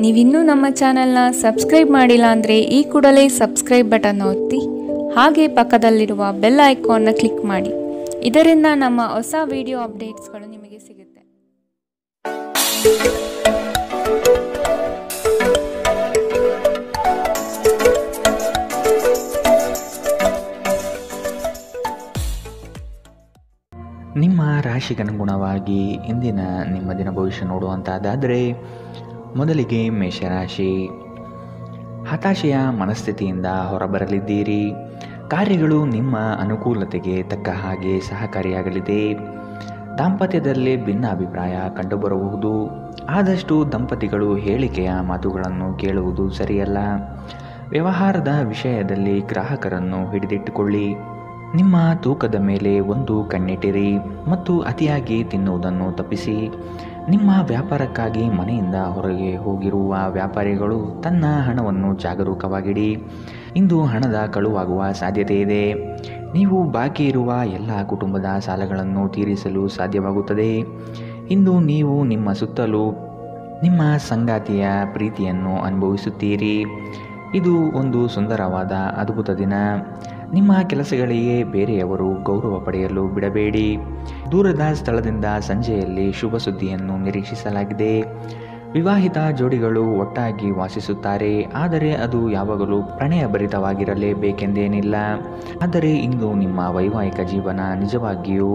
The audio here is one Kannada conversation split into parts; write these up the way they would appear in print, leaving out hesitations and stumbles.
ನೀವಿನ್ನೂ ನಮ್ಮ ಚಾನೆಲ್ನ ಸಬ್ಸ್ಕ್ರೈಬ್ ಮಾಡಿಲ್ಲ ಅಂದರೆ ಈ ಕೂಡಲೇ ಸಬ್ಸ್ಕ್ರೈಬ್ ಬಟನ್ ಒತ್ತಿ ಹಾಗೆ ಪಕ್ಕದಲ್ಲಿರುವ ಬೆಲ್ ಐಕಾನ್ನ ಕ್ಲಿಕ್ ಮಾಡಿ. ಇದರಿಂದ ನಮ್ಮ ಹೊಸ ವಿಡಿಯೋ ಅಪ್ಡೇಟ್ಸ್ಗಳು ನಿಮಗೆ ಸಿಗುತ್ತೆ. ನಿಮ್ಮ ರಾಶಿಗನುಗುಣವಾಗಿ ಇಂದಿನ ನಿಮ್ಮ ದಿನ ಭವಿಷ್ಯ ನೋಡುವಂತಾದರೆ ಮೊದಲಿಗೆ ಮೇಷರಾಶಿ. ಹತಾಶೆಯ ಮನಸ್ಥಿತಿಯಿಂದ ಹೊರಬರಲಿದ್ದೀರಿ. ಕಾರ್ಯಗಳು ನಿಮ್ಮ ಅನುಕೂಲತೆಗೆ ತಕ್ಕ ಹಾಗೆ ಸಹಕಾರಿಯಾಗಲಿದೆ. ದಾಂಪತ್ಯದಲ್ಲಿ ಭಿನ್ನಾಭಿಪ್ರಾಯ ಕಂಡುಬರಬಹುದು. ಆದಷ್ಟು ದಂಪತಿಗಳು ಹೇಳಿಕೆಯ ಮಾತುಗಳನ್ನು ಕೇಳುವುದು ಸರಿಯಲ್ಲ. ವ್ಯವಹಾರದ ವಿಷಯದಲ್ಲಿ ಗ್ರಾಹಕರನ್ನು ಹಿಡಿದಿಟ್ಟುಕೊಳ್ಳಿ. ನಿಮ್ಮ ತೂಕದ ಮೇಲೆ ಒಂದು ಕಣ್ಣಿಟ್ಟಿರಿ ಮತ್ತು ಅತಿಯಾಗಿ ತಿನ್ನುವುದನ್ನು ತಪ್ಪಿಸಿ. ನಿಮ್ಮ ವ್ಯಾಪಾರಕ್ಕಾಗಿ ಮನೆಯಿಂದ ಹೊರಗೆ ಹೋಗಿರುವ ವ್ಯಾಪಾರಿಗಳು ತನ್ನ ಹಣವನ್ನು ಜಾಗರೂಕವಾಗಿಡಿ. ಇಂದು ಹಣದ ಕಳುವಾಗುವ ಸಾಧ್ಯತೆ ಇದೆ. ನೀವು ಬಾಕಿ ಇರುವ ಎಲ್ಲ ಕುಟುಂಬದ ಸಾಲಗಳನ್ನು ತೀರಿಸಲು ಸಾಧ್ಯವಾಗುತ್ತದೆ. ಇಂದು ನೀವು ನಿಮ್ಮ ಸುತ್ತಲೂ ನಿಮ್ಮ ಸಂಗಾತಿಯ ಪ್ರೀತಿಯನ್ನು ಅನುಭವಿಸುತ್ತೀರಿ. ಇದು ಒಂದು ಸುಂದರವಾದ ಅದ್ಭುತ ದಿನ. ನಿಮ್ಮ ಕೆಲಸಗಳಿಗೆ ಬೇರೆಯವರು ಗೌರವ ಪಡೆಯಲು ಬಿಡಬೇಡಿ. ದೂರದ ಸ್ಥಳದಿಂದ ಸಂಜೆಯಲ್ಲಿ ಶುಭ ಸುದ್ದಿಯನ್ನು ನಿರೀಕ್ಷಿಸಲಾಗಿದೆ. ವಿವಾಹಿತ ಜೋಡಿಗಳು ಒಟ್ಟಾಗಿ ವಾಸಿಸುತ್ತಾರೆ, ಆದರೆ ಅದು ಯಾವಾಗಲೂ ಪ್ರಣಯಭರಿತವಾಗಿರಲೇಬೇಕೆಂದೇನಿಲ್ಲ. ಆದರೆ ಇಂದು ನಿಮ್ಮ ವೈವಾಹಿಕ ಜೀವನ ನಿಜವಾಗಿಯೂ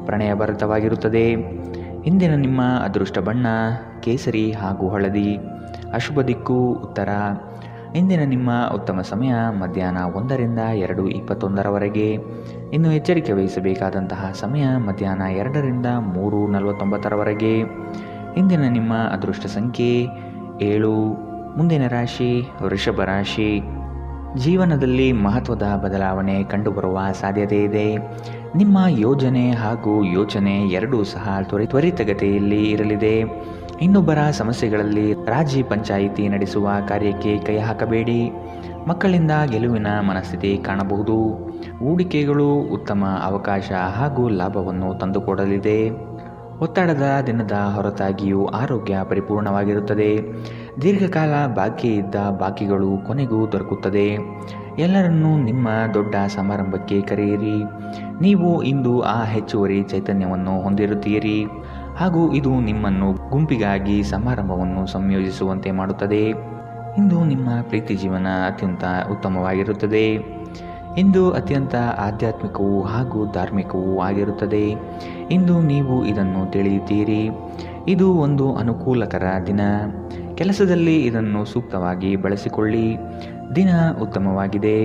ಪ್ರಣಯಭರಿತವಾಗಿರುತ್ತದೆ. ಇಂದಿನ ನಿಮ್ಮ ಅದೃಷ್ಟ ಬಣ್ಣ ಕೇಸರಿ ಹಾಗೂ ಹಳದಿ. ಅಶುಭ ದಿಕ್ಕು ಉತ್ತರ. ಇಂದಿನ ನಿಮ್ಮ ಉತ್ತಮ ಸಮಯ ಮಧ್ಯಾಹ್ನ 1ರಿಂದ 2:21 ಇನ್ನು ಎಚ್ಚರಿಕೆ ವಹಿಸಬೇಕಾದಂತಹ ಸಮಯ ಮಧ್ಯಾಹ್ನ 2ರಿಂದ 3:49 ಇಂದಿನ ನಿಮ್ಮ ಅದೃಷ್ಟ ಸಂಖ್ಯೆ 7. ಮುಂದಿನ ರಾಶಿ ವೃಷಭ ರಾಶಿ. ಜೀವನದಲ್ಲಿ ಮಹತ್ವದ ಬದಲಾವಣೆ ಕಂಡುಬರುವ ಸಾಧ್ಯತೆ ಇದೆ. ನಿಮ್ಮ ಯೋಜನೆ ಹಾಗೂ ಯೋಚನೆ ಎರಡೂ ಸಹ ತ್ವರಿತಗತಿಯಲ್ಲಿ ಇರಲಿದೆ. ಇನ್ನೊಬ್ಬರ ಸಮಸ್ಯೆಗಳಲ್ಲಿ ರಾಜಿ ಪಂಚಾಯಿತಿ ನಡೆಸುವ ಕಾರ್ಯಕ್ಕೆ ಕೈ ಹಾಕಬೇಡಿ. ಮಕ್ಕಳಿಂದ ಗೆಲುವಿನ ಮನಸ್ಥಿತಿ ಕಾಣಬಹುದು. ಹೂಡಿಕೆಗಳು ಉತ್ತಮ ಅವಕಾಶ ಹಾಗೂ ಲಾಭವನ್ನು ತಂದುಕೊಡಲಿದೆ. ಒತ್ತಡದ ದಿನದ ಹೊರತಾಗಿಯೂ ಆರೋಗ್ಯ ಪರಿಪೂರ್ಣವಾಗಿರುತ್ತದೆ. ದೀರ್ಘಕಾಲ ಬಾಕಿ ಇದ್ದ ಬಾಕಿಗಳು ಕೊನೆಗೂ ದೊರಕುತ್ತದೆ. ಎಲ್ಲರನ್ನೂ ನಿಮ್ಮ ದೊಡ್ಡ ಸಮಾರಂಭಕ್ಕೆ ಕರೆಯಿರಿ. ನೀವು ಇಂದು ಆ ಹೆಚ್ಚುವರಿ ಚೈತನ್ಯವನ್ನು ಹೊಂದಿರುತ್ತೀರಿ ಹಾಗೂ ಇದು ನಿಮ್ಮನ್ನು ಗುಂಪಿಗಾಗಿ ಸಮಾರಂಭವನ್ನು ಸಂಯೋಜಿಸುವಂತೆ ಮಾಡುತ್ತದೆ. ಇಂದು ನಿಮ್ಮ ಪ್ರೀತಿ ಜೀವನ ಅತ್ಯಂತ ಉತ್ತಮವಾಗಿರುತ್ತದೆ. ಇಂದು ಅತ್ಯಂತ ಆಧ್ಯಾತ್ಮಿಕವೂ ಹಾಗೂ ಧಾರ್ಮಿಕವೂ ಆಗಿರುತ್ತದೆ. ಇಂದು ನೀವು ಇದನ್ನು ತಿಳಿಯುತ್ತೀರಿ. ಇದು ಒಂದು ಅನುಕೂಲಕರ ದಿನ. ಕೆಲಸದಲ್ಲಿ ಇದನ್ನು ಸೂಕ್ತವಾಗಿ ಬಳಸಿಕೊಳ್ಳಿ. ದಿನ ಉತ್ತಮವಾಗಿದೆ.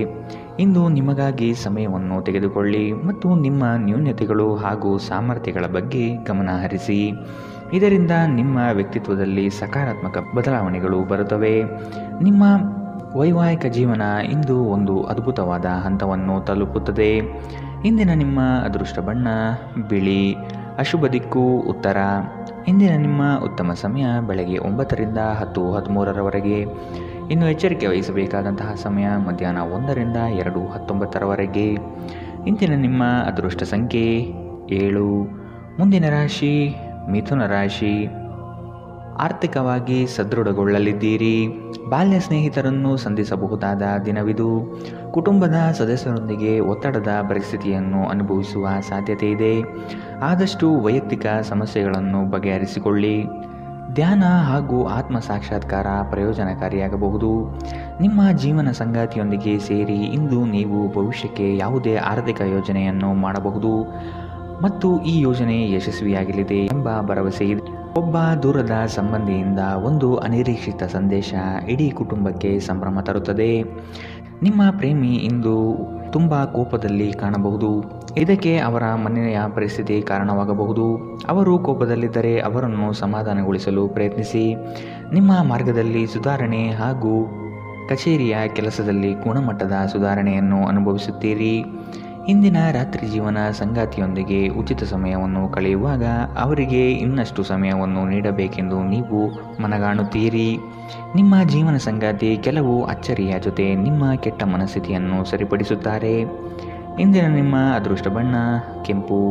ಇಂದು ನಿಮಗಾಗಿ ಸಮಯವನ್ನು ತೆಗೆದುಕೊಳ್ಳಿ ಮತ್ತು ನಿಮ್ಮ ನ್ಯೂನತೆಗಳು ಹಾಗೂ ಸಾಮರ್ಥ್ಯಗಳ ಬಗ್ಗೆ ಗಮನ ಹರಿಸಿ. ಇದರಿಂದ ನಿಮ್ಮ ವ್ಯಕ್ತಿತ್ವದಲ್ಲಿ ಸಕಾರಾತ್ಮಕ ಬದಲಾವಣೆಗಳು ಬರುತ್ತವೆ. ನಿಮ್ಮ ವೈವಾಹಿಕ ಜೀವನ ಇಂದು ಒಂದು ಅದ್ಭುತವಾದ ಹಂತವನ್ನು ತಲುಪುತ್ತದೆ. ಇಂದಿನ ನಿಮ್ಮ ಅದೃಷ್ಟ ಬಣ್ಣ ಬಿಳಿ. ಅಶುಭ ದಿಕ್ಕು ಉತ್ತರ. ಇಂದಿನ ನಿಮ್ಮ ಉತ್ತಮ ಸಮಯ ಬೆಳಗ್ಗೆ 9ರಿಂದ 10:13 ಇನ್ನು ಎಚ್ಚರಿಕೆ ವಹಿಸಬೇಕಾದಂತಹ ಸಮಯ ಮಧ್ಯಾಹ್ನ 1ರಿಂದ 2:19 ಇಂದಿನ ನಿಮ್ಮ ಅದೃಷ್ಟ ಸಂಖ್ಯೆ 7. ಮುಂದಿನ ರಾಶಿ ಮಿಥುನ ರಾಶಿ. ಆರ್ಥಿಕವಾಗಿ ಸದೃಢಗೊಳ್ಳಲಿದ್ದೀರಿ. ಬಾಲ್ಯ ಸ್ನೇಹಿತರನ್ನು ಸಂಧಿಸಬಹುದಾದ ದಿನವಿದು. ಕುಟುಂಬದ ಸದಸ್ಯರೊಂದಿಗೆ ಒತ್ತಡದ ಪರಿಸ್ಥಿತಿಯನ್ನು ಅನುಭವಿಸುವ ಸಾಧ್ಯತೆ ಇದೆ. ಆದಷ್ಟು ವೈಯಕ್ತಿಕ ಸಮಸ್ಯೆಗಳನ್ನು ಬಗೆಹರಿಸಿಕೊಳ್ಳಿ. ಧ್ಯಾನ ಹಾಗೂ ಆತ್ಮ ಸಾಕ್ಷಾತ್ಕಾರ ಪ್ರಯೋಜನಕಾರಿಯಾಗಬಹುದು. ನಿಮ್ಮ ಜೀವನ ಸಂಗಾತಿಯೊಂದಿಗೆ ಸೇರಿ ಇಂದು ನೀವು ಭವಿಷ್ಯಕ್ಕೆ ಯಾವುದೇ ಆರ್ಥಿಕ ಯೋಜನೆಯನ್ನು ಮಾಡಬಹುದು ಮತ್ತು ಈ ಯೋಜನೆ ಯಶಸ್ವಿಯಾಗಲಿದೆ ಎಂಬ ಭರವಸೆ ಇದೆ. ಒಬ್ಬ ದೂರದ ಸಂಬಂಧಿಯಿಂದ ಒಂದು ಅನಿರೀಕ್ಷಿತ ಸಂದೇಶ ಇಡೀ ಕುಟುಂಬಕ್ಕೆ ಸಂಭ್ರಮ ತರುತ್ತದೆ. ನಿಮ್ಮ ಪ್ರೇಮಿ ಇಂದು ತುಂಬ ಕೋಪದಲ್ಲಿ ಕಾಣಬಹುದು. ಇದಕ್ಕೆ ಅವರ ಮನೆಯ ಪರಿಸ್ಥಿತಿ ಕಾರಣವಾಗಬಹುದು. ಅವರು ಕೋಪದಲ್ಲಿದ್ದರೆ ಅವರನ್ನು ಸಮಾಧಾನಗೊಳಿಸಲು ಪ್ರಯತ್ನಿಸಿ. ನಿಮ್ಮ ಮಾರ್ಗದಲ್ಲಿ ಸುಧಾರಣೆ ಹಾಗೂ ಕಚೇರಿಯ ಕೆಲಸದಲ್ಲಿ ಗುಣಮಟ್ಟದ ಸುಧಾರಣೆಯನ್ನು ಅನುಭವಿಸುತ್ತೀರಿ. ಇಂದಿನ ರಾತ್ರಿ ಜೀವನ ಸಂಗಾತಿಯೊಂದಿಗೆ ಉಚಿತ ಸಮಯವನ್ನು ಕಳೆಯುವಾಗ ಅವರಿಗೆ ಇನ್ನಷ್ಟು ಸಮಯವನ್ನು ನೀಡಬೇಕೆಂದು ನೀವು ಮನಗಾಣುತ್ತೀರಿ. ನಿಮ್ಮ ಜೀವನ ಸಂಗಾತಿ ಕೆಲವು ಅಚ್ಚರಿಯ ಜೊತೆ ನಿಮ್ಮ ಕೆಟ್ಟ ಮನಸ್ಥಿತಿಯನ್ನು ಸರಿಪಡಿಸುತ್ತಾರೆ. ಇಂದಿನ ನಿಮ್ಮ ಅದೃಷ್ಟ ಬಣ್ಣ ಕೆಂಪು.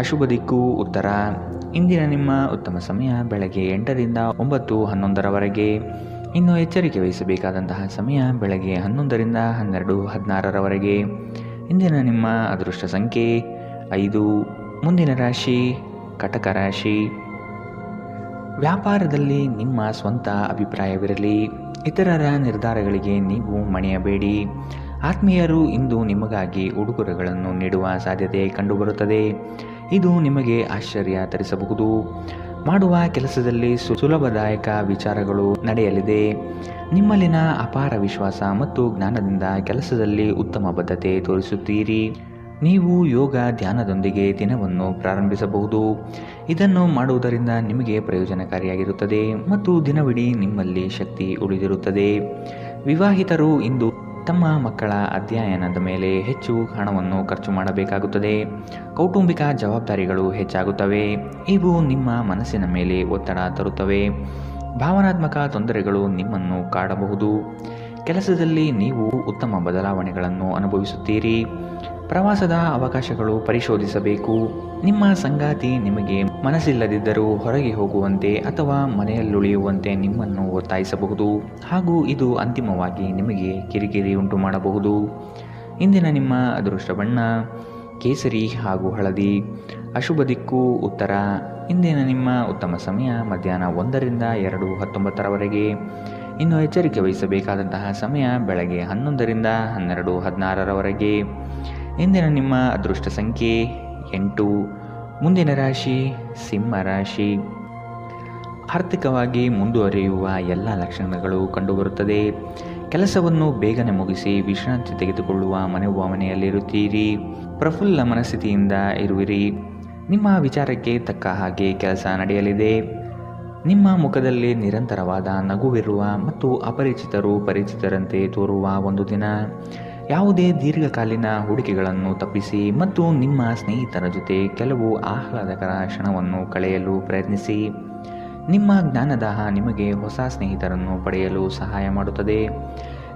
ಅಶುಭ ದಿಕ್ಕು ಉತ್ತರ. ಇಂದಿನ ನಿಮ್ಮ ಉತ್ತಮ ಸಮಯ ಬೆಳಗ್ಗೆ 8ರಿಂದ 9:11 ಇನ್ನು ಎಚ್ಚರಿಕೆ ವಹಿಸಬೇಕಾದಂತಹ ಸಮಯ ಬೆಳಗ್ಗೆ 11ರಿಂದ 12:16ರವರೆಗೆ. ಇಂದಿನ ನಿಮ್ಮ ಅದೃಷ್ಟ ಸಂಖ್ಯೆ 5. ಮುಂದಿನ ರಾಶಿ ಕಟಕ ರಾಶಿ. ವ್ಯಾಪಾರದಲ್ಲಿ ನಿಮ್ಮ ಸ್ವಂತ ಅಭಿಪ್ರಾಯವಿರಲಿ. ಇತರರ ನಿರ್ಧಾರಗಳಿಗೆ ನೀವು ಮಣಿಯಬೇಡಿ. ಆತ್ಮೀಯರು ಇಂದು ನಿಮಗಾಗಿ ಉಡುಗೊರೆಗಳನ್ನು ನೀಡುವ ಸಾಧ್ಯತೆ ಕಂಡುಬರುತ್ತದೆ. ಇದು ನಿಮಗೆ ಆಶ್ಚರ್ಯ ತರಿಸಬಹುದು. ಮಾಡುವ ಕೆಲಸದಲ್ಲಿ ಸುಲಭದಾಯಕ ವಿಚಾರಗಳು ನಡೆಯಲಿದೆ. ನಿಮ್ಮಲ್ಲಿನ ಅಪಾರ ವಿಶ್ವಾಸ ಮತ್ತು ಜ್ಞಾನದಿಂದ ಕೆಲಸದಲ್ಲಿ ಉತ್ತಮ ಬದ್ಧತೆ ತೋರಿಸುತ್ತೀರಿ. ನೀವು ಯೋಗ ಧ್ಯಾನದೊಂದಿಗೆ ದಿನವನ್ನು ಪ್ರಾರಂಭಿಸಬಹುದು. ಇದನ್ನು ಮಾಡುವುದರಿಂದ ನಿಮಗೆ ಪ್ರಯೋಜನಕಾರಿಯಾಗಿರುತ್ತದೆ ಮತ್ತು ದಿನವಿಡೀ ನಿಮ್ಮಲ್ಲಿ ಶಕ್ತಿ ಉಳಿದಿರುತ್ತದೆ. ವಿವಾಹಿತರು ಇಂದು ತಮ್ಮ ಮಕ್ಕಳ ಅಧ್ಯಯನದ ಮೇಲೆ ಹೆಚ್ಚು ಹಣವನ್ನು ಖರ್ಚು ಮಾಡಬೇಕಾಗುತ್ತದೆ. ಕೌಟುಂಬಿಕ ಜವಾಬ್ದಾರಿಗಳು ಹೆಚ್ಚಾಗುತ್ತವೆ. ಇವು ನಿಮ್ಮ ಮನಸ್ಸಿನ ಮೇಲೆ ಒತ್ತಡ ತರುತ್ತವೆ. ಭಾವನಾತ್ಮಕ ತೊಂದರೆಗಳು ನಿಮ್ಮನ್ನು ಕಾಡಬಹುದು. ಕೆಲಸದಲ್ಲಿ ನೀವು ಉತ್ತಮ ಬದಲಾವಣೆಗಳನ್ನು ಅನುಭವಿಸುತ್ತೀರಿ. ಪ್ರವಾಸದ ಅವಕಾಶಗಳು ಪರಿಶೋಧಿಸಬೇಕು. ನಿಮ್ಮ ಸಂಗಾತಿ ನಿಮಗೆ ಮನಸ್ಸಿಲ್ಲದಿದ್ದರೂ ಹೊರಗೆ ಹೋಗುವಂತೆ ಅಥವಾ ಮನೆಯಲ್ಲುಳಿಯುವಂತೆ ನಿಮ್ಮನ್ನು ಒತ್ತಾಯಿಸಬಹುದು ಹಾಗೂ ಇದು ಅಂತಿಮವಾಗಿ ನಿಮಗೆ ಕಿರಿಕಿರಿ ಉಂಟು ಮಾಡಬಹುದು. ಇಂದಿನ ನಿಮ್ಮ ಅದೃಷ್ಟ ಬಣ್ಣ ಕೇಸರಿ ಹಾಗೂ ಹಳದಿ. ಅಶುಭ ದಿಕ್ಕು ಉತ್ತರ. ಇಂದಿನ ನಿಮ್ಮ ಉತ್ತಮ ಸಮಯ ಮಧ್ಯಾಹ್ನ 1ರಿಂದ 2:19ರವರೆಗೆ. ಇನ್ನು ಎಚ್ಚರಿಕೆ ವಹಿಸಬೇಕಾದಂತಹ ಸಮಯ ಬೆಳಗ್ಗೆ 11ರಿಂದ 12:16ರವರೆಗೆ. ಇಂದಿನ ನಿಮ್ಮ ಅದೃಷ್ಟ ಸಂಖ್ಯೆ 8. ಮುಂದಿನ ರಾಶಿ ಸಿಂಹ ರಾಶಿ. ಆರ್ಥಿಕವಾಗಿ ಮುಂದುವರಿಯುವ ಎಲ್ಲ ಲಕ್ಷಣಗಳು ಕಂಡುಬರುತ್ತದೆ. ಕೆಲಸವನ್ನು ಬೇಗನೆ ಮುಗಿಸಿ ವಿಶ್ರಾಂತಿ ತೆಗೆದುಕೊಳ್ಳುವ ಮನೆಯಲ್ಲಿರುತ್ತೀರಿ. ಪ್ರಫುಲ್ಲ ಮನಸ್ಥಿತಿಯಿಂದ ಇರುವಿರಿ. ನಿಮ್ಮ ವಿಚಾರಕ್ಕೆ ತಕ್ಕ ಹಾಗೆ ಕೆಲಸ ನಡೆಯಲಿದೆ. ನಿಮ್ಮ ಮುಖದಲ್ಲಿ ನಿರಂತರವಾದ ನಗುವಿರುವ ಮತ್ತು ಅಪರಿಚಿತರು ಪರಿಚಿತರಂತೆ ತೋರುವ ಒಂದು ದಿನ. ಯಾವುದೇ ದೀರ್ಘಕಾಲೀನ ಹೂಡಿಕೆಗಳನ್ನು ತಪ್ಪಿಸಿ ಮತ್ತು ನಿಮ್ಮ ಸ್ನೇಹಿತರ ಜೊತೆ ಕೆಲವು ಆಹ್ಲಾದಕರ ಕ್ಷಣವನ್ನು ಕಳೆಯಲು ಪ್ರಯತ್ನಿಸಿ. ನಿಮ್ಮ ಜ್ಞಾನದಾಹ ನಿಮಗೆ ಹೊಸ ಸ್ನೇಹಿತರನ್ನು ಪಡೆಯಲು ಸಹಾಯ ಮಾಡುತ್ತದೆ.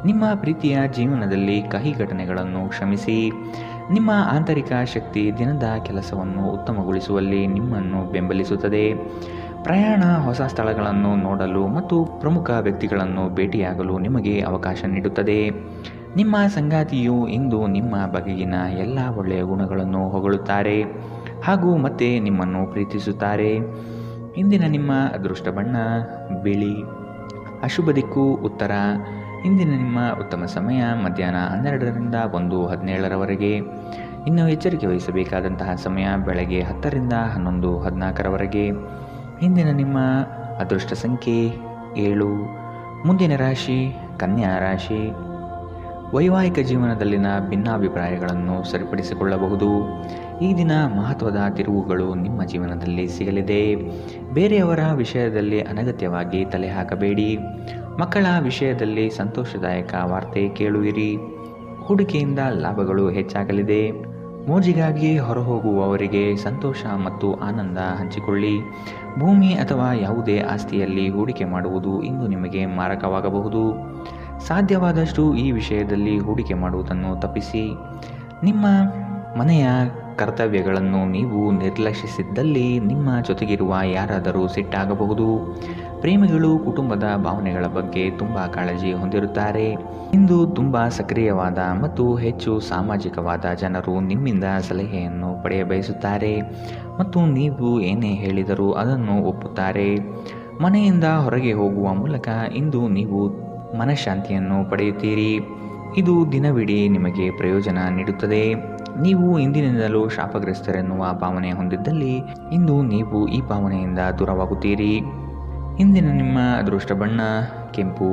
ನಿಮ್ಮ ಪ್ರೀತಿಯ ಜೀವನದಲ್ಲಿ ಕಹಿ ಘಟನೆಗಳನ್ನು ಕ್ಷಮಿಸಿ. ನಿಮ್ಮ ಆಂತರಿಕ ಶಕ್ತಿ ದಿನದ ಕೆಲಸವನ್ನು ಉತ್ತಮಗೊಳಿಸುವಲ್ಲಿ ನಿಮ್ಮನ್ನು ಬೆಂಬಲಿಸುತ್ತದೆ. ಪ್ರಯಾಣ, ಹೊಸ ಸ್ಥಳಗಳನ್ನು ನೋಡಲು ಮತ್ತು ಪ್ರಮುಖ ವ್ಯಕ್ತಿಗಳನ್ನು ಭೇಟಿಯಾಗಲು ನಿಮಗೆ ಅವಕಾಶ ನೀಡುತ್ತದೆ. ನಿಮ್ಮ ಸಂಗಾತಿಯು ಇಂದು ನಿಮ್ಮ ಬಗೆಗಿನ ಎಲ್ಲ ಒಳ್ಳೆಯ ಗುಣಗಳನ್ನು ಹೊಗಳುತ್ತಾರೆ ಹಾಗೂ ಮತ್ತೆ ನಿಮ್ಮನ್ನು ಪ್ರೀತಿಸುತ್ತಾರೆ. ಇಂದಿನ ನಿಮ್ಮ ಅದೃಷ್ಟ ಬಣ್ಣ ಬಿಳಿ. ಅಶುಭ ದಿಕ್ಕು ಉತ್ತರ. ಇಂದಿನ ನಿಮ್ಮ ಉತ್ತಮ ಸಮಯ ಮಧ್ಯಾಹ್ನ 12ರಿಂದ 1:17ರವರೆಗೆ. ಇನ್ನು ಎಚ್ಚರಿಕೆ ವಹಿಸಬೇಕಾದಂತಹ ಸಮಯ ಬೆಳಗ್ಗೆ 10ರಿಂದ 11:14ರವರೆಗೆ. ಇಂದಿನ ನಿಮ್ಮ ಅದೃಷ್ಟ ಸಂಖ್ಯೆ 7. ಮುಂದಿನ ರಾಶಿ ಕನ್ಯಾ ರಾಶಿ. ವೈವಾಹಿಕ ಜೀವನದಲ್ಲಿನ ಭಿನ್ನಾಭಿಪ್ರಾಯಗಳನ್ನು ಸರಿಪಡಿಸಿಕೊಳ್ಳಬಹುದು. ಈ ದಿನ ಮಹತ್ವದ ತಿರುವುಗಳು ನಿಮ್ಮ ಜೀವನದಲ್ಲಿ ಸಿಗಲಿದೆ. ಬೇರೆಯವರ ವಿಷಯದಲ್ಲಿ ಅನಗತ್ಯವಾಗಿ ತಲೆ ಹಾಕಬೇಡಿ. ಮಕ್ಕಳ ವಿಷಯದಲ್ಲಿ ಸಂತೋಷದಾಯಕ ವಾರ್ತೆ ಕೇಳುವಿರಿ. ಹೂಡಿಕೆಯಿಂದ ಲಾಭಗಳು ಹೆಚ್ಚಾಗಲಿದೆ. ಮೋಜಿಗಾಗಿ ಹೊರಹೋಗುವವರಿಗೆ ಸಂತೋಷ ಮತ್ತು ಆನಂದ ಹಂಚಿಕೊಳ್ಳಿ. ಭೂಮಿ ಅಥವಾ ಯಾವುದೇ ಆಸ್ತಿಯಲ್ಲಿ ಹೂಡಿಕೆ ಮಾಡುವುದು ಇಂದು ನಿಮಗೆ ಮಾರಕವಾಗಬಹುದು. ಸಾಧ್ಯವಾದಷ್ಟು ಈ ವಿಷಯದಲ್ಲಿ ಹೂಡಿಕೆ ಮಾಡುವುದನ್ನು ತಪ್ಪಿಸಿ. ನಿಮ್ಮ ಮನೆಯ ಕರ್ತವ್ಯಗಳನ್ನು ನೀವು ನಿರ್ಲಕ್ಷಿಸಿದ್ದಲ್ಲಿ ನಿಮ್ಮ ಜೊತೆಗಿರುವ ಯಾರಾದರೂ ಸಿಟ್ಟಾಗಬಹುದು. ಪ್ರೇಮಿಗಳು ಕುಟುಂಬದ ಭಾವನೆಗಳ ಬಗ್ಗೆ ತುಂಬ ಕಾಳಜಿ ಹೊಂದಿರುತ್ತಾರೆ. ಇಂದು ತುಂಬ ಸಕ್ರಿಯವಾದ ಮತ್ತು ಹೆಚ್ಚು ಸಾಮಾಜಿಕವಾದ ಜನರು ನಿಮ್ಮಿಂದ ಸಲಹೆಯನ್ನು ಪಡೆಯಬಯಸುತ್ತಾರೆ ಮತ್ತು ನೀವು ಏನೇ ಹೇಳಿದರೂ ಅದನ್ನು ಒಪ್ಪುತ್ತಾರೆ. ಮನೆಯಿಂದ ಹೊರಗೆ ಹೋಗುವ ಮೂಲಕ ಇಂದು ನೀವು ಮನಃಶಾಂತಿಯನ್ನು ಪಡೆಯುತ್ತೀರಿ. ಇದು ದಿನವಿಡೀ ನಿಮಗೆ ಪ್ರಯೋಜನ ನೀಡುತ್ತದೆ. ನೀವು ಇಂದಿನಿಂದಲೂ ಶಾಪಗ್ರಸ್ತರೆನ್ನುವ ಭಾವನೆ ಹೊಂದಿದ್ದಲ್ಲಿ ಇಂದು ನೀವು ಈ ಭಾವನೆಯಿಂದ ದೂರವಾಗುತ್ತೀರಿ. ಇಂದಿನ ನಿಮ್ಮ ಅದೃಷ್ಟ ಬಣ್ಣ ಕೆಂಪು.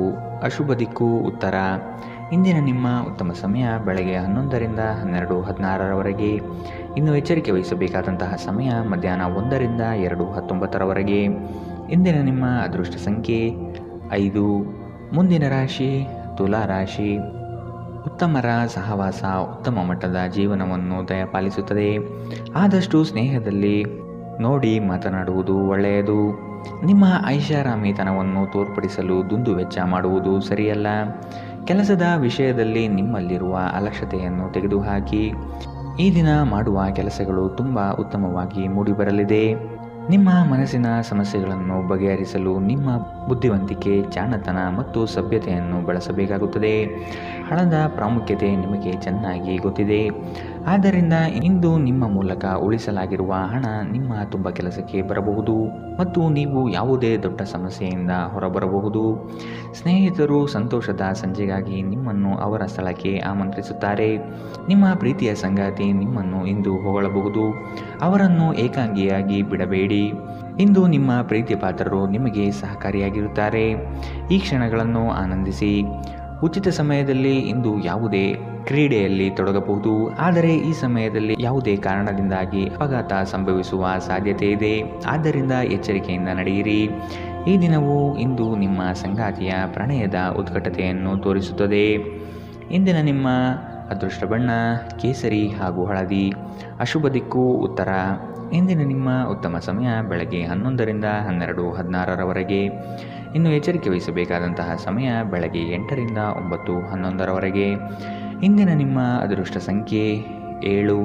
ಅಶುಭ ದಿಕ್ಕು ಉತ್ತರ. ಇಂದಿನ ನಿಮ್ಮ ಉತ್ತಮ ಸಮಯ ಬೆಳಗ್ಗೆ 11ರಿಂದ 12:16ರವರೆಗೆ. ಇನ್ನು ಎಚ್ಚರಿಕೆ ವಹಿಸಬೇಕಾದಂತಹ ಸಮಯ ಮಧ್ಯಾಹ್ನ 1ರಿಂದ 2:19ರವರೆಗೆ. ಇಂದಿನ ನಿಮ್ಮ ಅದೃಷ್ಟ ಸಂಖ್ಯೆ 5. ಮುಂದಿನ ರಾಶಿ ತುಲಾ ರಾಶಿ. ಉತ್ತಮರ ಸಹವಾಸ ಉತ್ತಮ ಮಟ್ಟದ ಜೀವನವನ್ನು ದಯಪಾಲಿಸುತ್ತದೆ. ಆದಷ್ಟು ಸ್ನೇಹದಲ್ಲಿ ನೋಡಿ ಮಾತನಾಡುವುದು ಒಳ್ಳೆಯದು. ನಿಮ್ಮ ಐಷಾರಾಮಿತನವನ್ನು ತೋರ್ಪಡಿಸಲು ದುಂದುವೆಚ್ಚ ಮಾಡುವುದು ಸರಿಯಲ್ಲ. ಕೆಲಸದ ವಿಷಯದಲ್ಲಿ ನಿಮ್ಮಲ್ಲಿರುವ ಅಲಕ್ಷ್ಯತೆಯನ್ನು ತೆಗೆದುಹಾಕಿ. ಈ ದಿನ ಮಾಡುವ ಕೆಲಸಗಳು ತುಂಬ ಉತ್ತಮವಾಗಿ ಮೂಡಿಬರಲಿದೆ. ನಿಮ್ಮ ಮನಸ್ಸಿನ ಸಮಸ್ಯೆಗಳನ್ನು ಬಗೆಹರಿಸಲು ನಿಮ್ಮ ಬುದ್ಧಿವಂತಿಕೆ, ಜಾಣತನ ಮತ್ತು ಸಭ್ಯತೆಯನ್ನು ಬಳಸಬೇಕಾಗುತ್ತದೆ. ಹಣದ ಪ್ರಾಮುಖ್ಯತೆ ನಿಮಗೆ ಚೆನ್ನಾಗಿ ಗೊತ್ತಿದೆ. ಆದ್ದರಿಂದ ಇಂದು ನಿಮ್ಮ ಮೂಲಕ ಉಳಿಸಲಾಗಿರುವ ಹಣ ನಿಮ್ಮ ತುಂಬ ಕೆಲಸಕ್ಕೆ ಬರಬಹುದು ಮತ್ತು ನೀವು ಯಾವುದೇ ದೊಡ್ಡ ಸಮಸ್ಯೆಯಿಂದ ಹೊರಬರಬಹುದು. ಸ್ನೇಹಿತರು ಸಂತೋಷದ ಸಂಜೆಗಾಗಿ ನಿಮ್ಮನ್ನು ಅವರ ಸ್ಥಳಕ್ಕೆ ಆಮಂತ್ರಿಸುತ್ತಾರೆ. ನಿಮ್ಮ ಪ್ರೀತಿಯ ಸಂಗಾತಿ ನಿಮ್ಮನ್ನು ಇಂದು ಹೊಗಳಬಹುದು. ಅವರನ್ನು ಏಕಾಂಗಿಯಾಗಿ ಬಿಡಬೇಡಿ. ಇಂದು ನಿಮ್ಮ ಪ್ರೀತಿ ಪಾತ್ರರು ನಿಮಗೆ ಸಹಕಾರಿಯಾಗಿರುತ್ತಾರೆ. ಈ ಕ್ಷಣಗಳನ್ನು ಆನಂದಿಸಿ. ಉಚಿತ ಸಮಯದಲ್ಲಿ ಇಂದು ಯಾವುದೇ ಕ್ರೀಡೆಯಲ್ಲಿ ತೊಡಗಬಹುದು, ಆದರೆ ಈ ಸಮಯದಲ್ಲಿ ಯಾವುದೇ ಕಾರಣದಿಂದಾಗಿ ಅಪಘಾತ ಸಂಭವಿಸುವ ಸಾಧ್ಯತೆ ಇದೆ. ಆದ್ದರಿಂದ ಎಚ್ಚರಿಕೆಯಿಂದ ನಡೆಯಿರಿ. ಈ ದಿನವು ಇಂದು ನಿಮ್ಮ ಸಂಗಾತಿಯ ಪ್ರಣಯದ ಉತ್ಕಟತೆಯನ್ನು ತೋರಿಸುತ್ತದೆ. ಇಂದಿನ ನಿಮ್ಮ ಅದೃಷ್ಟ ಬಣ್ಣ ಕೇಸರಿ ಹಾಗೂ ಹಳದಿ. ಅಶುಭ ದಿಕ್ಕು ಉತ್ತರ. ಇಂದಿನ ನಿಮ್ಮ ಉತ್ತಮ ಸಮಯ ಬೆಳಗ್ಗೆ 11ರಿಂದ 12:16ರವರೆಗೆ. ಇನ್ನು ಎಚ್ಚರಿಕೆ ವಹಿಸಬೇಕಾದಂತಹ ಸಮಯ ಬೆಳಗ್ಗೆ 8ರಿಂದ 9:11ರವರೆಗೆ. ಇಂದಿನ ನಿಮ್ಮ ಅದೃಷ್ಟ ಸಂಖ್ಯೆ 7.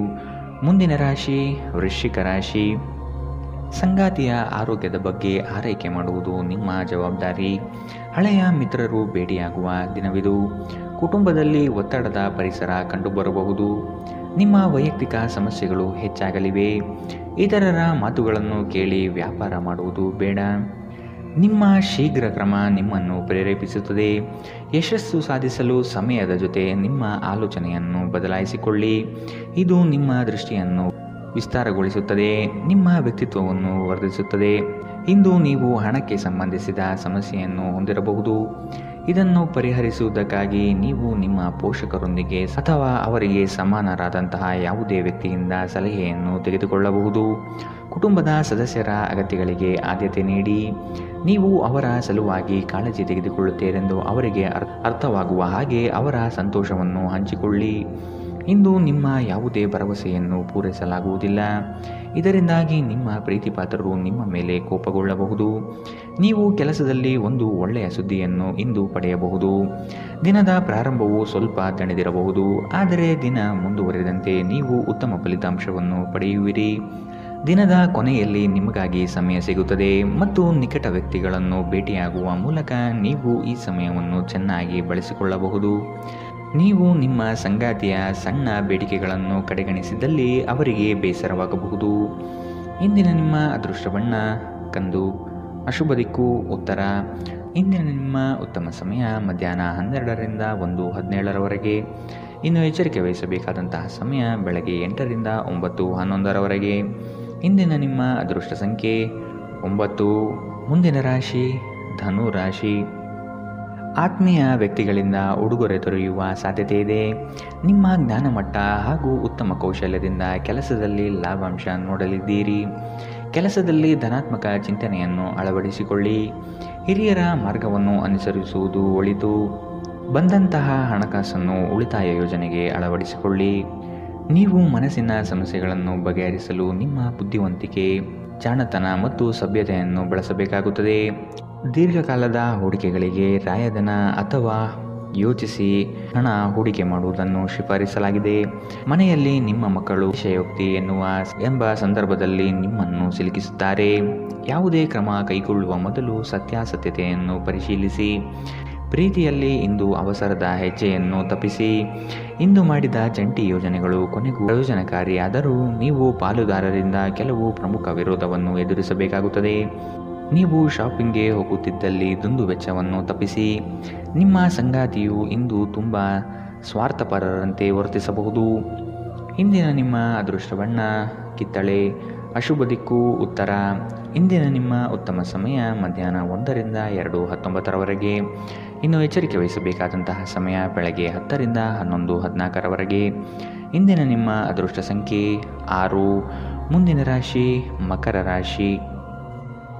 ಮುಂದಿನ ರಾಶಿ ವೃಶ್ಚಿಕ ರಾಶಿ. ಸಂಗಾತಿಯ ಆರೋಗ್ಯದ ಬಗ್ಗೆ ಆರೈಕೆ ಮಾಡುವುದು ನಿಮ್ಮ ಜವಾಬ್ದಾರಿ. ಹಳೆಯ ಮಿತ್ರರು ಭೇಟಿಯಾಗುವ ದಿನವಿದು. ಕುಟುಂಬದಲ್ಲಿ ಒತ್ತಡದ ಪರಿಸರ ಕಂಡುಬರಬಹುದು. ನಿಮ್ಮ ವೈಯಕ್ತಿಕ ಸಮಸ್ಯೆಗಳು ಹೆಚ್ಚಾಗಲಿವೆ. ಇತರರ ಮಾತುಗಳನ್ನು ಕೇಳಿ ವ್ಯಾಪಾರ ಮಾಡುವುದು ಬೇಡ. ನಿಮ್ಮ ಶೀಘ್ರ ಕ್ರಮ ನಿಮ್ಮನ್ನು ಪ್ರೇರೇಪಿಸುತ್ತದೆ. ಯಶಸ್ಸು ಸಾಧಿಸಲು ಸಮಯದ ಜೊತೆ ನಿಮ್ಮ ಆಲೋಚನೆಯನ್ನು ಬದಲಾಯಿಸಿಕೊಳ್ಳಿ. ಇದು ನಿಮ್ಮ ದೃಷ್ಟಿಯನ್ನು ವಿಸ್ತಾರಗೊಳಿಸುತ್ತದೆ, ನಿಮ್ಮ ವ್ಯಕ್ತಿತ್ವವನ್ನು ವರ್ಧಿಸುತ್ತದೆ. ಇಂದು ನೀವು ಹಣಕ್ಕೆ ಸಂಬಂಧಿಸಿದ ಸಮಸ್ಯೆಯನ್ನು ಹೊಂದಿರಬಹುದು. ಇದನ್ನು ಪರಿಹರಿಸುವುದಕ್ಕಾಗಿ ನೀವು ನಿಮ್ಮ ಪೋಷಕರೊಂದಿಗೆ ಅಥವಾ ಅವರಿಗೆ ಸಮಾನರಾದಂತಹ ಯಾವುದೇ ವ್ಯಕ್ತಿಯಿಂದ ಸಲಹೆಯನ್ನು ತೆಗೆದುಕೊಳ್ಳಬಹುದು. ಕುಟುಂಬದ ಸದಸ್ಯರ ಅಗತ್ಯಗಳಿಗೆ ಆದ್ಯತೆ ನೀಡಿ. ನೀವು ಅವರ ಸಲುವಾಗಿ ಕಾಳಜಿ ತೆಗೆದುಕೊಳ್ಳುತ್ತೀರೆಂದು ಅವರಿಗೆ ಅರ್ಥವಾಗುವ ಹಾಗೆ ಅವರ ಸಂತೋಷವನ್ನು ಹಂಚಿಕೊಳ್ಳಿ. ಇಂದು ನಿಮ್ಮ ಯಾವುದೇ ಭರವಸೆಯನ್ನು ಪೂರೈಸಲಾಗುವುದಿಲ್ಲ. ಇದರಿಂದಾಗಿ ನಿಮ್ಮ ಪ್ರೀತಿಪಾತ್ರರು ನಿಮ್ಮ ಮೇಲೆ ಕೋಪಗೊಳ್ಳಬಹುದು. ನೀವು ಕೆಲಸದಲ್ಲಿ ಒಂದು ಒಳ್ಳೆಯ ಸುದ್ದಿಯನ್ನು ಇಂದು ಪಡೆಯಬಹುದು. ದಿನದ ಪ್ರಾರಂಭವು ಸ್ವಲ್ಪ ದಣಿದಿರಬಹುದು, ಆದರೆ ದಿನ ಮುಂದುವರೆದಂತೆ ನೀವು ಉತ್ತಮ ಫಲಿತಾಂಶವನ್ನು ಪಡೆಯುವಿರಿ. ದಿನದ ಕೊನೆಯಲ್ಲಿ ನಿಮಗಾಗಿ ಸಮಯ ಸಿಗುತ್ತದೆ ಮತ್ತು ನಿಕಟ ವ್ಯಕ್ತಿಗಳನ್ನು ಭೇಟಿಯಾಗುವ ಮೂಲಕ ನೀವು ಈ ಸಮಯವನ್ನು ಚೆನ್ನಾಗಿ ಬಳಸಿಕೊಳ್ಳಬಹುದು. ನೀವು ನಿಮ್ಮ ಸಂಗಾತಿಯ ಸಣ್ಣ ಬೇಡಿಕೆಗಳನ್ನು ಕಡೆಗಣಿಸಿದಲ್ಲಿ ಅವರಿಗೆ ಬೇಸರವಾಗಬಹುದು. ಇಂದಿನ ನಿಮ್ಮ ಅದೃಷ್ಟ ಬಣ್ಣ ಕಂದು. ಅಶುಭ ದಿಕ್ಕು ಉತ್ತರ. ಇಂದಿನ ನಿಮ್ಮ ಉತ್ತಮ ಸಮಯ ಮಧ್ಯಾಹ್ನ 12ರಿಂದ 1:17ರವರೆಗೆ. ಇನ್ನು ಎಚ್ಚರಿಕೆ ವಹಿಸಬೇಕಾದಂತಹ ಸಮಯ ಬೆಳಗ್ಗೆ 8ರಿಂದ 9:11ರವರೆಗೆ. ಇಂದಿನ ನಿಮ್ಮ ಅದೃಷ್ಟ ಸಂಖ್ಯೆ 9. ಮುಂದಿನ ರಾಶಿ ಧನು ರಾಶಿ. ಆತ್ಮೀಯ ವ್ಯಕ್ತಿಗಳಿಂದ ಉಡುಗೊರೆ ದೊರೆಯುವ ಸಾಧ್ಯತೆ ಇದೆ. ನಿಮ್ಮ ಜ್ಞಾನಮಟ್ಟ ಹಾಗೂ ಉತ್ತಮ ಕೌಶಲ್ಯದಿಂದ ಕೆಲಸದಲ್ಲಿ ಲಾಭಾಂಶ ನೋಡಲಿದ್ದೀರಿ. ಕೆಲಸದಲ್ಲಿ ಧನಾತ್ಮಕ ಚಿಂತನೆಯನ್ನು ಅಳವಡಿಸಿಕೊಳ್ಳಿ. ಹಿರಿಯರ ಮಾರ್ಗವನ್ನು ಅನುಸರಿಸುವುದು ಒಳಿತು. ಬಂದಂತಹ ಹಣಕಾಸನ್ನು ಉಳಿತಾಯ ಯೋಜನೆಗೆ ಅಳವಡಿಸಿಕೊಳ್ಳಿ. ನೀವು ಮನಸ್ಸಿನ ಸಮಸ್ಯೆಗಳನ್ನು ಬಗೆಹರಿಸಲು ನಿಮ್ಮ ಬುದ್ಧಿವಂತಿಕೆ, ಜಾಣತನ ಮತ್ತು ಸಭ್ಯತೆಯನ್ನು ಬಳಸಬೇಕಾಗುತ್ತದೆ. ದೀರ್ಘಕಾಲದ ಹೂಡಿಕೆಗಳಿಗೆ ರಾಯಧನ ಅಥವಾ ಯೋಚಿಸಿ ಹಣ ಹೂಡಿಕೆ ಮಾಡುವುದನ್ನು ಶಿಫಾರಿಸಲಾಗಿದೆ. ಮನೆಯಲ್ಲಿ ನಿಮ್ಮ ಮಕ್ಕಳು ಅತಿಶಯೋಕ್ತಿ ಎಂಬ ಸಂದರ್ಭದಲ್ಲಿ ನಿಮ್ಮನ್ನು ಸಿಲುಕಿಸುತ್ತಾರೆ. ಯಾವುದೇ ಕ್ರಮ ಕೈಗೊಳ್ಳುವ ಮೊದಲು ಸತ್ಯಾಸತ್ಯತೆಯನ್ನು ಪರಿಶೀಲಿಸಿ. ಪ್ರೀತಿಯಲ್ಲಿ ಇಂದು ಅವಸರದ ಹೆಜ್ಜೆಯನ್ನು ತಪ್ಪಿಸಿ. ಇಂದು ಮಾಡಿದ ಜಂಟಿ ಯೋಜನೆಗಳು ಕೊನೆಗೂ ಪ್ರಯೋಜನಕಾರಿಯಾದರೂ ನೀವು ಪಾಲುದಾರರಿಂದ ಕೆಲವು ಪ್ರಮುಖ ವಿರೋಧವನ್ನು ಎದುರಿಸಬೇಕಾಗುತ್ತದೆ. ನೀವು ಶಾಪಿಂಗ್ಗೆ ಹೋಗುತ್ತಿದ್ದಲ್ಲಿ ದುಂದು ವೆಚ್ಚವನ್ನು ತಪ್ಪಿಸಿ. ನಿಮ್ಮ ಸಂಗಾತಿಯು ಇಂದು ತುಂಬ ಸ್ವಾರ್ಥಪರರಂತೆ ವರ್ತಿಸಬಹುದು. ಇಂದಿನ ನಿಮ್ಮ ಅದೃಷ್ಟ ಬಣ್ಣ ಕಿತ್ತಳೆ. ಅಶುಭ ದಿಕ್ಕು ಉತ್ತರ. ಇಂದಿನ ನಿಮ್ಮ ಉತ್ತಮ ಸಮಯ ಮಧ್ಯಾಹ್ನ 1ರಿಂದ 2:19ರವರೆಗೆ. ಇನ್ನು ಎಚ್ಚರಿಕೆ ವಹಿಸಬೇಕಾದಂತಹ ಸಮಯ ಬೆಳಗ್ಗೆ 10ರಿಂದ 11:14ರವರೆಗೆ. ಇಂದಿನ ನಿಮ್ಮ ಅದೃಷ್ಟ ಸಂಖ್ಯೆ 6. ಮುಂದಿನ ರಾಶಿ ಮಕರ ರಾಶಿ.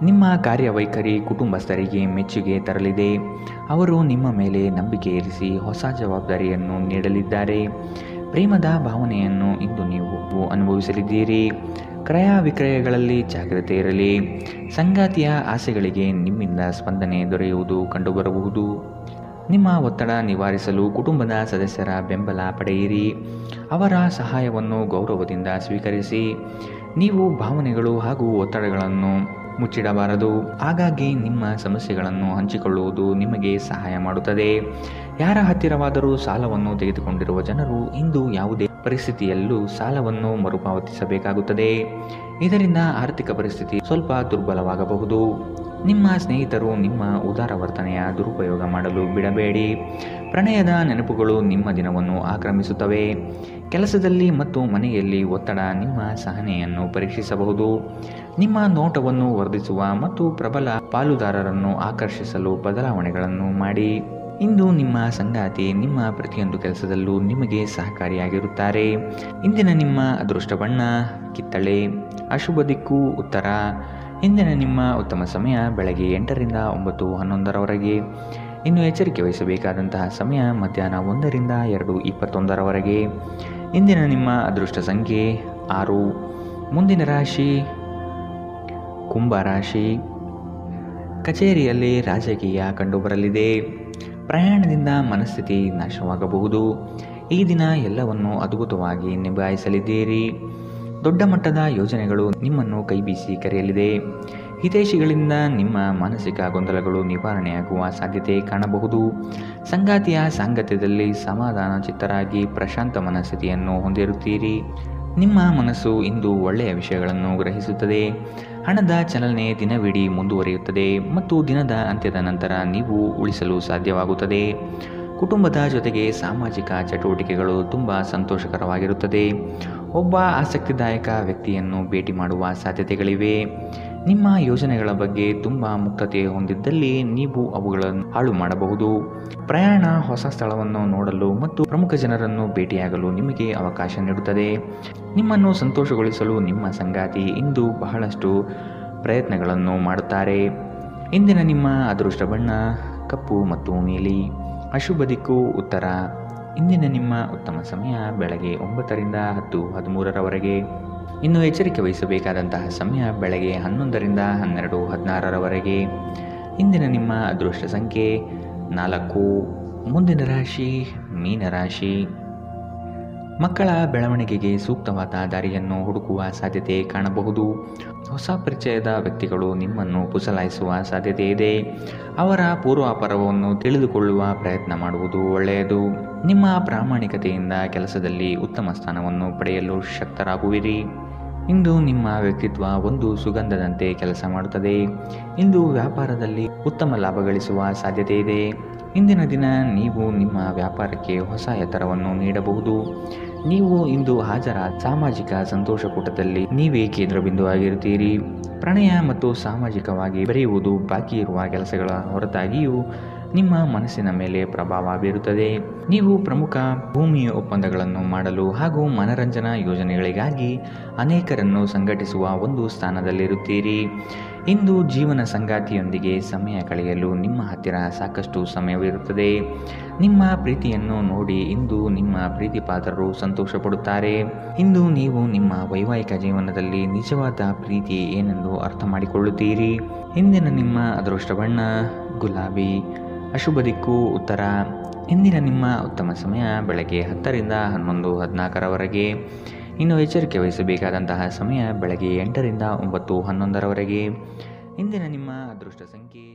ನಿಮ್ಮ ಕಾರ್ಯವೈಖರಿ ಕುಟುಂಬಸ್ಥರಿಗೆ ಮೆಚ್ಚುಗೆ ತರಲಿದೆ. ಅವರು ನಿಮ್ಮ ಮೇಲೆ ನಂಬಿಕೆ ಇರಿಸಿ ಹೊಸ ಜವಾಬ್ದಾರಿಯನ್ನು ನೀಡಲಿದ್ದಾರೆ. ಪ್ರೇಮದ ಭಾವನೆಯನ್ನು ಇಂದು ನೀವು ಅನುಭವಿಸಲಿದ್ದೀರಿ. ಕ್ರಯ ವಿಕ್ರಯಗಳಲ್ಲಿ ಜಾಗ್ರತೆ ಇರಲಿ. ಸಂಗಾತಿಯ ಆಸೆಗಳಿಗೆ ನಿಮ್ಮಿಂದ ಸ್ಪಂದನೆ ದೊರೆಯುವುದು ಕಂಡುಬರಬಹುದು. ನಿಮ್ಮ ಒತ್ತಡ ನಿವಾರಿಸಲು ಕುಟುಂಬದ ಸದಸ್ಯರ ಬೆಂಬಲ ಪಡೆಯಿರಿ. ಅವರ ಸಹಾಯವನ್ನು ಗೌರವದಿಂದ ಸ್ವೀಕರಿಸಿ. ನೀವು ಭಾವನೆಗಳು ಹಾಗೂ ಒತ್ತಡಗಳನ್ನು ಮುಚ್ಚಿಡಬಾರದು. ಆಗಾಗ್ಗೆ ನಿಮ್ಮ ಸಮಸ್ಯೆಗಳನ್ನು ಹಂಚಿಕೊಳ್ಳುವುದು ನಿಮಗೆ ಸಹಾಯ ಮಾಡುತ್ತದೆ. ಯಾರ ಹತ್ತಿರವಾದರೂ ಸಾಲವನ್ನು ತೆಗೆದುಕೊಂಡಿರುವ ಜನರು ಇಂದು ಯಾವುದೇ ಪರಿಸ್ಥಿತಿಯಲ್ಲೂ ಸಾಲವನ್ನು ಮರುಪಾವತಿಸಬೇಕಾಗುತ್ತದೆ. ಇದರಿಂದ ಆರ್ಥಿಕ ಪರಿಸ್ಥಿತಿ ಸ್ವಲ್ಪ ದುರ್ಬಲವಾಗಬಹುದು. ನಿಮ್ಮ ಸ್ನೇಹಿತರು ನಿಮ್ಮ ಉದಾರ ವರ್ತನೆಯ ದುರುಪಯೋಗ ಮಾಡಲು ಬಿಡಬೇಡಿ. ಪ್ರಣಯದ ನೆನಪುಗಳು ನಿಮ್ಮ ದಿನವನ್ನು ಆಕ್ರಮಿಸುತ್ತವೆ. ಕೆಲಸದಲ್ಲಿ ಮತ್ತು ಮನೆಯಲ್ಲಿ ಒತ್ತಡ ನಿಮ್ಮ ಸಹನೆಯನ್ನು ಪರೀಕ್ಷಿಸಬಹುದು. ನಿಮ್ಮ ನೋಟವನ್ನು ವರ್ಧಿಸುವ ಮತ್ತು ಪ್ರಬಲ ಪಾಲುದಾರರನ್ನು ಆಕರ್ಷಿಸಲು ಬದಲಾವಣೆಗಳನ್ನು ಮಾಡಿ. ಇಂದು ನಿಮ್ಮ ಸಂಗಾತಿ ನಿಮ್ಮ ಪ್ರತಿಯೊಂದು ಕೆಲಸದಲ್ಲೂ ನಿಮಗೆ ಸಹಕಾರಿಯಾಗಿರುತ್ತಾರೆ. ಇಂದಿನ ನಿಮ್ಮ ಅದೃಷ್ಟ ಬಣ್ಣ ಕಿತ್ತಳೆ. ಅಶುಭ ದಿಕ್ಕು ಉತ್ತರ. ಇಂದಿನ ನಿಮ್ಮ ಉತ್ತಮ ಸಮಯ ಬೆಳಗ್ಗೆ 8ರಿಂದ 9:11ರವರೆಗೆ. ಇನ್ನು ಎಚ್ಚರಿಕೆ ವಹಿಸಬೇಕಾದಂತಹ ಸಮಯ ಮಧ್ಯಾಹ್ನ 1ರಿಂದ 2:21ರವರೆಗೆ. ಇಂದಿನ ನಿಮ್ಮ ಅದೃಷ್ಟ ಸಂಖ್ಯೆ 6. ಮುಂದಿನ ರಾಶಿ ಕುಂಭ ರಾಶಿ. ಕಚೇರಿಯಲ್ಲಿ ರಾಜಕೀಯ ಕಂಡುಬರಲಿದೆ. ಪ್ರಯಾಣದಿಂದ ಮನಸ್ಥಿತಿ ನಾಶವಾಗಬಹುದು. ಈ ದಿನ ಎಲ್ಲವನ್ನು ಅದ್ಭುತವಾಗಿ ನಿಭಾಯಿಸಲಿದ್ದೀರಿ. ದೊಡ್ಡ ಮಟ್ಟದ ಯೋಜನೆಗಳು ನಿಮ್ಮನ್ನು ಕೈಬೀಸಿ ಕರೆಯಲಿದೆ. ಹಿತೈಷಿಗಳಿಂದ ನಿಮ್ಮ ಮಾನಸಿಕ ಗೊಂದಲಗಳು ನಿವಾರಣೆಯಾಗುವ ಸಾಧ್ಯತೆ ಕಾಣಬಹುದು. ಸಂಗಾತಿಯ ಸಾಂಗತ್ಯದಲ್ಲಿ ಸಮಾಧಾನ ಚಿತ್ತರಾಗಿ ಪ್ರಶಾಂತ ಮನಸ್ಥಿತಿಯನ್ನು ಹೊಂದಿರುತ್ತೀರಿ. ನಿಮ್ಮ ಮನಸ್ಸು ಇಂದು ಒಳ್ಳೆಯ ವಿಷಯಗಳನ್ನು ಗ್ರಹಿಸುತ್ತದೆ. ಹಣದ ಚಲನೆ ದಿನವಿಡೀ ಮುಂದುವರಿಯುತ್ತದೆ ಮತ್ತು ದಿನದ ಅಂತ್ಯದ ನಂತರ ನೀವು ಉಳಿಸಲು ಸಾಧ್ಯವಾಗುತ್ತದೆ. ಕುಟುಂಬದ ಜೊತೆಗೆ ಸಾಮಾಜಿಕ ಚಟುವಟಿಕೆಗಳು ತುಂಬ ಸಂತೋಷಕರವಾಗಿರುತ್ತದೆ. ಒಬ್ಬ ಆಸಕ್ತಿದಾಯಕ ವ್ಯಕ್ತಿಯನ್ನು ಭೇಟಿ ಮಾಡುವ ಸಾಧ್ಯತೆಗಳಿವೆ. ನಿಮ್ಮ ಯೋಜನೆಗಳ ಬಗ್ಗೆ ತುಂಬ ಮುಕ್ತತೆ ಹೊಂದಿದ್ದಲ್ಲಿ ನೀವು ಅವುಗಳನ್ನು ಹಾಳು ಮಾಡಬಹುದು. ಪ್ರಯಾಣ ಹೊಸ ಸ್ಥಳವನ್ನು ನೋಡಲು ಮತ್ತು ಪ್ರಮುಖ ಜನರನ್ನು ಭೇಟಿಯಾಗಲು ನಿಮಗೆ ಅವಕಾಶ ನೀಡುತ್ತದೆ. ನಿಮ್ಮನ್ನು ಸಂತೋಷಗೊಳಿಸಲು ನಿಮ್ಮ ಸಂಗಾತಿ ಇಂದು ಬಹಳಷ್ಟು ಪ್ರಯತ್ನಗಳನ್ನು ಮಾಡುತ್ತಾರೆ. ಇಂದಿನ ನಿಮ್ಮ ಅದೃಷ್ಟ ಬಣ್ಣ ಕಪ್ಪು ಮತ್ತು ನೀಲಿ. ಅಶುಭ ದಿಕ್ಕು ಉತ್ತರ. ಇಂದಿನ ನಿಮ್ಮ ಉತ್ತಮ ಸಮಯ ಬೆಳಗ್ಗೆ 9ರಿಂದ 10:13ರವರೆಗೆ. ಇನ್ನು ಎಚ್ಚರಿಕೆ ವಹಿಸಬೇಕಾದಂತಹ ಸಮಯ ಬೆಳಗ್ಗೆ 11ರಿಂದ 12:16ರವರೆಗೆ. ಇಂದಿನ ನಿಮ್ಮ ಅದೃಷ್ಟ ಸಂಖ್ಯೆ 4. ಮುಂದಿನ ರಾಶಿ ಮೀನರಾಶಿ. ಮಕ್ಕಳ ಬೆಳವಣಿಗೆಗೆ ಸೂಕ್ತವಾದ ದಾರಿಯನ್ನು ಹುಡುಕುವ ಸಾಧ್ಯತೆ ಕಾಣಬಹುದು. ಹೊಸ ಪರಿಚಯದ ವ್ಯಕ್ತಿಗಳು ನಿಮ್ಮನ್ನು ಪುಸಲಾಯಿಸುವ ಸಾಧ್ಯತೆ ಇದೆ. ಅವರ ಪೂರ್ವಾಪರವನ್ನು ತಿಳಿದುಕೊಳ್ಳುವ ಪ್ರಯತ್ನ ಮಾಡುವುದು ಒಳ್ಳೆಯದು. ನಿಮ್ಮ ಪ್ರಾಮಾಣಿಕತೆಯಿಂದ ಕೆಲಸದಲ್ಲಿ ಉತ್ತಮ ಸ್ಥಾನವನ್ನು ಪಡೆಯಲು ಶಕ್ತರಾಗುವಿರಿ. ಇಂದು ನಿಮ್ಮ ವ್ಯಕ್ತಿತ್ವ ಒಂದು ಸುಗಂಧದಂತೆ ಕೆಲಸ ಮಾಡುತ್ತದೆ. ಇಂದು ವ್ಯಾಪಾರದಲ್ಲಿ ಉತ್ತಮ ಲಾಭ ಗಳಿಸುವ ಸಾಧ್ಯತೆ ಇದೆ. ಇಂದಿನ ದಿನ ನೀವು ನಿಮ್ಮ ವ್ಯಾಪಾರಕ್ಕೆ ಹೊಸ ಎತ್ತರವನ್ನು ನೀಡಬಹುದು. ನೀವು ಇಂದು ಹಾಜರಾದ ಸಾಮಾಜಿಕ ಸಂತೋಷಕೂಟದಲ್ಲಿ ನೀವೇ ಕೇಂದ್ರ ಬಿಂದುವಾಗಿರುತ್ತೀರಿ. ಪ್ರಣಯ ಮತ್ತು ಸಾಮಾಜಿಕವಾಗಿ ಬೆರೆಯುವುದು ಬಾಕಿ ಇರುವ ಕೆಲಸಗಳ ಹೊರತಾಗಿಯೂ ನಿಮ್ಮ ಮನಸ್ಸಿನ ಮೇಲೆ ಪ್ರಭಾವ ಬೀರುತ್ತದೆ. ನೀವು ಪ್ರಮುಖ ಭೂಮಿ ಒಪ್ಪಂದಗಳನ್ನು ಮಾಡಲು ಹಾಗೂ ಮನರಂಜನಾ ಯೋಜನೆಗಳಿಗಾಗಿ ಅನೇಕರನ್ನು ಸಂಘಟಿಸುವ ಒಂದು ಸ್ಥಾನದಲ್ಲಿರುತ್ತೀರಿ. ಇಂದು ಜೀವನ ಸಂಗಾತಿಯೊಂದಿಗೆ ಸಮಯ ಕಳೆಯಲು ನಿಮ್ಮ ಹತ್ತಿರ ಸಾಕಷ್ಟು ಸಮಯವಿರುತ್ತದೆ. ನಿಮ್ಮ ಪ್ರೀತಿಯನ್ನು ನೋಡಿ ಇಂದು ನಿಮ್ಮ ಪ್ರೀತಿಪಾತ್ರರು ಸಂತೋಷಪಡುತ್ತಾರೆ. ಇಂದು ನೀವು ನಿಮ್ಮ ವೈವಾಹಿಕ ಜೀವನದಲ್ಲಿ ನಿಜವಾದ ಪ್ರೀತಿ ಏನೆಂದು ಅರ್ಥ ಮಾಡಿಕೊಳ್ಳುತ್ತೀರಿ. ಇಂದಿನ ನಿಮ್ಮ ಅದೃಷ್ಟ ಬಣ್ಣ ಗುಲಾಬಿ. ಅಶುಭ ದಿಕ್ಕು ಉತ್ತರ. ಇಂದಿನ ನಿಮ್ಮ ಉತ್ತಮ ಸಮಯ ಬೆಳಗ್ಗೆ 10ರಿಂದ 11:14ರವರೆಗೆ. ಇನ್ನು ಎಚ್ಚರಿಕೆ ವಹಿಸಬೇಕಾದಂತಹ ಸಮಯ ಬೆಳಗ್ಗೆ 8ರಿಂದ 9:11ರವರೆಗೆ. ಇಂದಿನ ನಿಮ್ಮ ಅದೃಷ್ಟ ಸಂಖ್ಯೆ